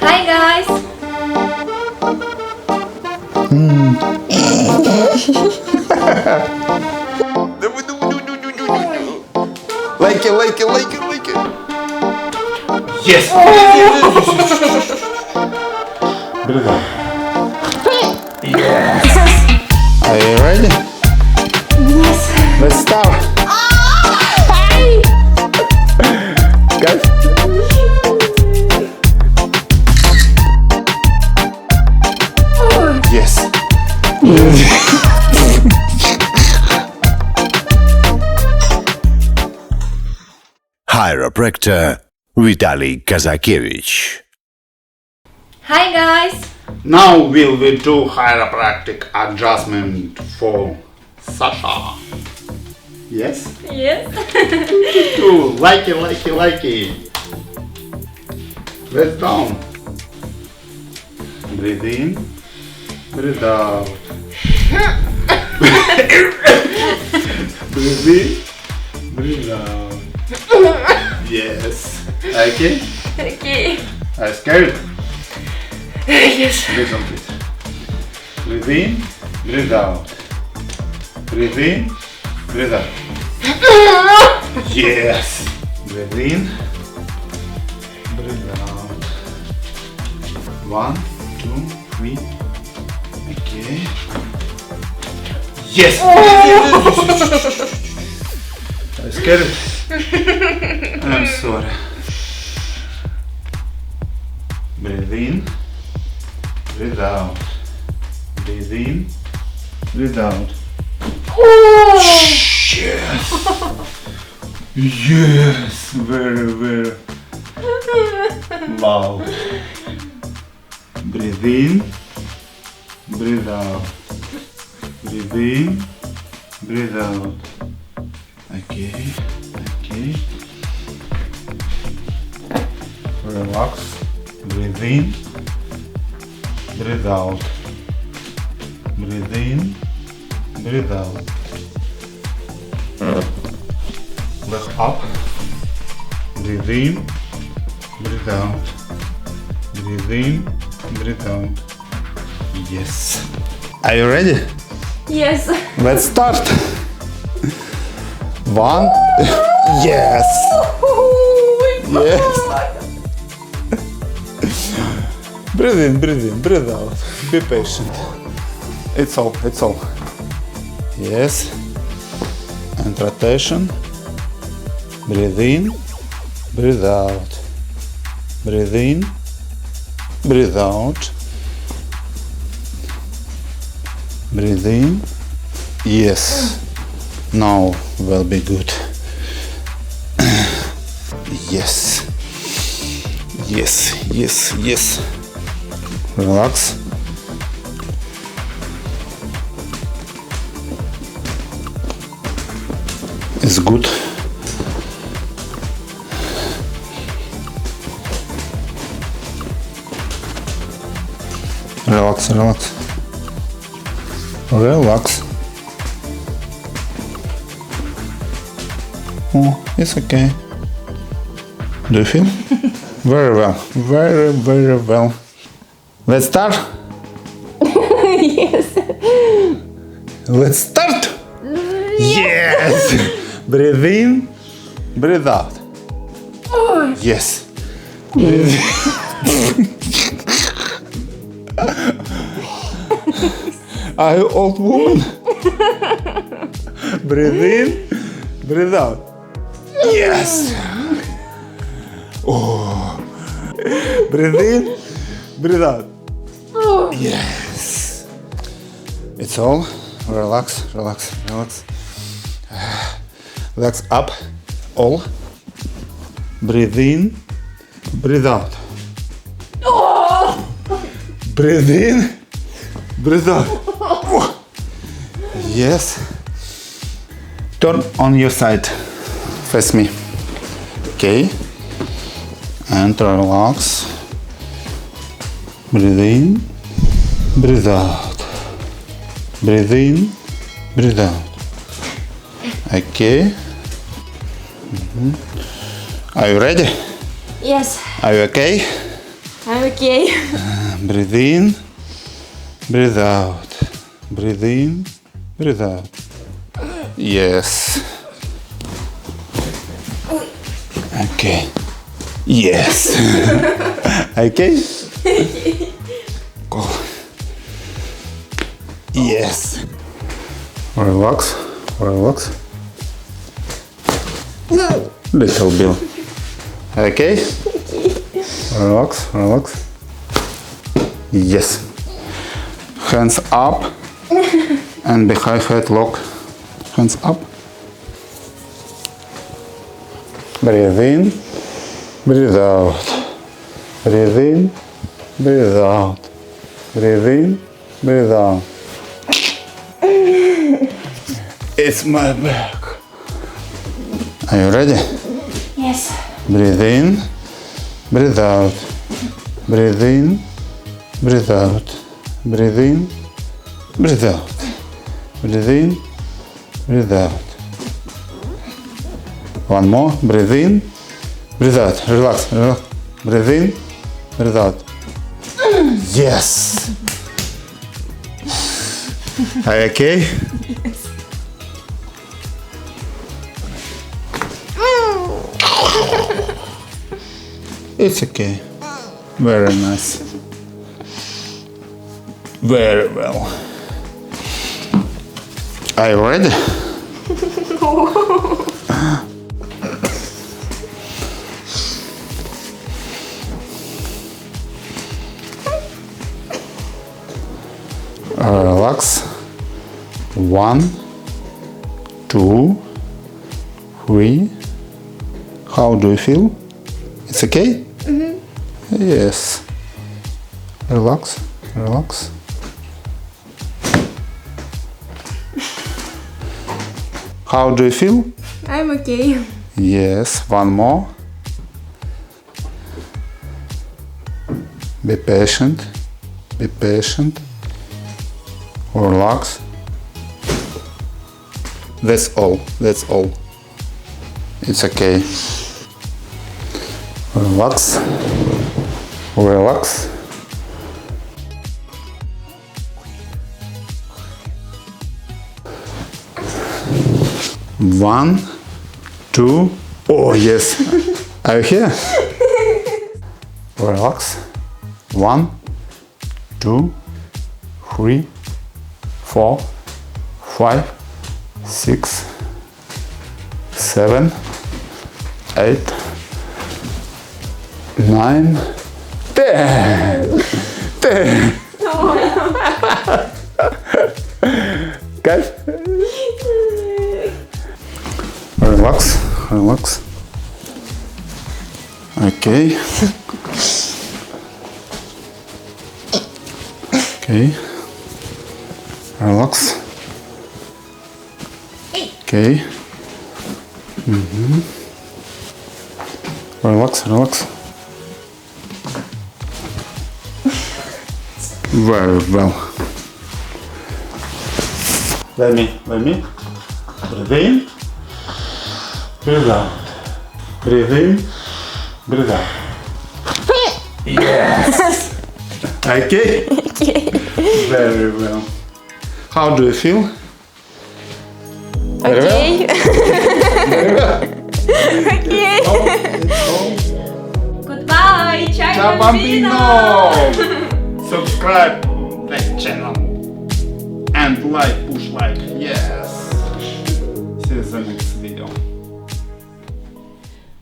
Hi guys! Like it. Yes! Are you ready? Yes! Let's start. Guys. Yes. Chiropractor Vitaly Kazakiewicz. Hi guys! Now will we do chiropractic adjustment for Sasha? Yes? Yes! Do like it. Let's down. Breathe in, breathe out. Breathe in, breathe out. Yes. Okay? Okay. Are you scared? Yes. Listen please. Breathe in, breathe out. Breathe in, breathe out. Yes. Breathe in, breathe out. 1, 2, 3. Okay. Yes. Are you scared? I'm sorry. Breathe in, breathe out. Breathe in, breathe out. Yes. Yes. Very. Wow. Breathe in, breathe out. Breathe in, breathe out. Okay. Relax. Breathe in, breathe out. Breathe in, breathe out. Leg up. Breathe in, breathe out. Breathe in, breathe out. Yes. Are you ready? Yes! Let's start. 1. Yes. Yes. Breathe in, breathe out. Be patient. It's all. Yes. And rotation. Breathe in, breathe out. Breathe in, breathe out. Breathe in. Yes. Now will be good. Yes. Relax. It's good. Relax. Oh, it's okay. Do you feel? Very well. Very well. Let's start. Yes! Let's start. Yes. Breathe in, breathe out. Yes. Are you old woman? Breathe in, breathe out. Yes. Oh. Breathe in, breathe out. Yes. It's all. Relax. Legs up. All. Breathe in, breathe out. Breathe in, breathe out. Yes. Turn on your side. Face me. Okay. And relax. Breathe in, breathe out. Breathe in, breathe out. Okay. Are you ready? Yes! Are you okay? I'm okay. Breathe in, breathe out. Breathe in, breathe out. Yes. Okay. Yes. Okay? Go. Yes. Relax, relax. Little bit. Okay? Relax, relax. Yes. Hands up and behind head lock. Hands up. Breathe in, breathe out. Breathe in, breathe out. Breathe in, breathe out. It's my back. Are you ready? Yes. Breathe in, breathe out. Breathe in, breathe out. Breathe in, breathe out. Breathe in, breathe out. One more. Breathe in, breathe out. Relax, relax. Breathe in, breathe out. Yes. Are you okay? It's okay. Very nice. Very well. Are you ready? Relax. 1, 2, 3. How do you feel? It's okay? Yes. Relax, relax. How do you feel? I'm okay. Yes. One more. Be patient. Be patient. Relax. That's all. That's all. It's okay. Relax. Relax. One, two. Oh yes. Are you here? Relax. 1, 2, 3, 4, 5, 6, 7, 8, 9, 10. 10. Guys, relax, relax. Okay. Okay. Relax. Okay. Relax, relax. Very well. Let me. Breathe in, breathe out. Breathe in, breathe out. Yes. Okay? Okay. Very well. How do you feel? Very Okay. Okay. well? Goodbye. Ciao, Ciao bambino. bambino! Subscribe this channel and push like. Yes. See you in the next video.